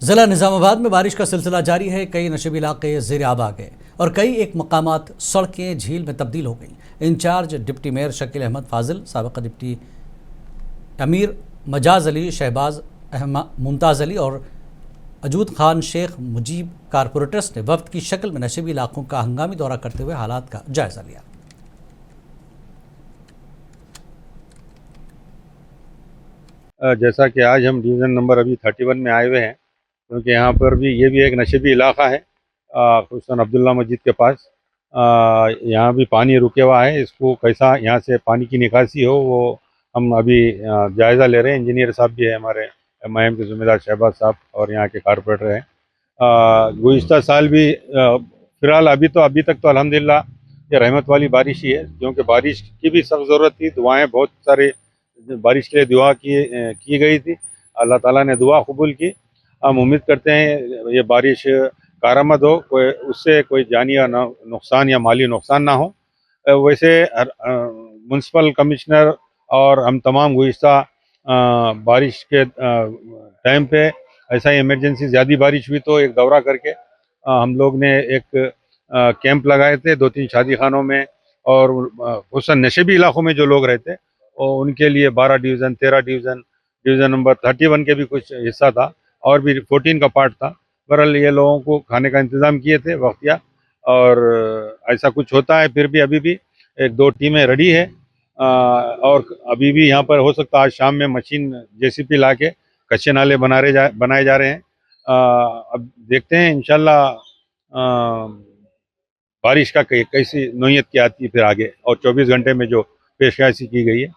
जिला निजामाबाद में बारिश का सिलसिला जारी है। कई नशेबी इलाके ज़ेर आब आ गए और कई एक मकामात सड़कें झील में तब्दील हो गई। In-charge deputy mayor Shakeel Ahmed Fazil, साबिक़ डिप्टी अमीर मजाज अली, शहबाज मुमताज़ अली और अजूद खान शेख मुजीब कारपोरेटर्स ने वफ्द की शक्ल में नशेबी इलाकों का हंगामी दौरा करते हुए हालात का जायज़ा लिया। जैसा कि आज हम डिवीज़न नंबर अभी 31 में आए हुए हैं, क्योंकि यहाँ पर भी ये भी एक नशेबी इलाका है, खुसूसन अब्दुल्ला मस्जिद के पास। यहाँ भी पानी रुके हुआ है, इसको कैसा यहाँ से पानी की निकासी हो वो हम अभी जायज़ा ले रहे हैं। इंजीनियर साहब भी है हमारे, मुहिम के ज़िम्मेदार शहबाज साहब और यहाँ के कारपोरेटर हैं। गुज़िश्ता साल भी फ़िलहाल अभी तक तो अल्हम्दुलिल्लाह ये रहमत वाली बारिश ही है, क्योंकि बारिश की भी सख्त ज़रूरत थी। दुआएँ बहुत सारे बारिश के लिए दुआ की गई थी, अल्लाह ताला ने दुआ कबूल की। हम उम्मीद करते हैं ये बारिश कारामद हो, कोई उससे कोई जानी या नुकसान या माली नुकसान ना हो। वैसे म्युनिसिपल कमिश्नर और हम तमाम गुज़िश्ता बारिश के टाइम पे ऐसा ही इमरजेंसी ज़्यादा बारिश हुई तो एक दौरा करके हम लोग ने एक कैंप लगाए थे 2-3 शादी खानों में, और खुसूसन नशेबी इलाकों में जो लोग रहते और उनके लिए 12 डिवीज़न, 13 डिवीज़न, डिवीज़न नंबर 31 के भी कुछ हिस्सा था और भी 14 का पार्ट था। बहरहाल ये लोगों को खाने का इंतज़ाम किए थे वक़्तिया, और ऐसा कुछ होता है फिर भी अभी भी 1-2 टीमें रेडी है। और अभी भी यहाँ पर हो सकता है आज शाम में मशीन जेसीबी ला के कच्चे नाले बनाए जा रहे हैं। अब देखते हैं इंशाल्लाह बारिश का कैसी नोयत क्या आती है फिर आगे, और 24 घंटे में जो पेशकशी की गई है।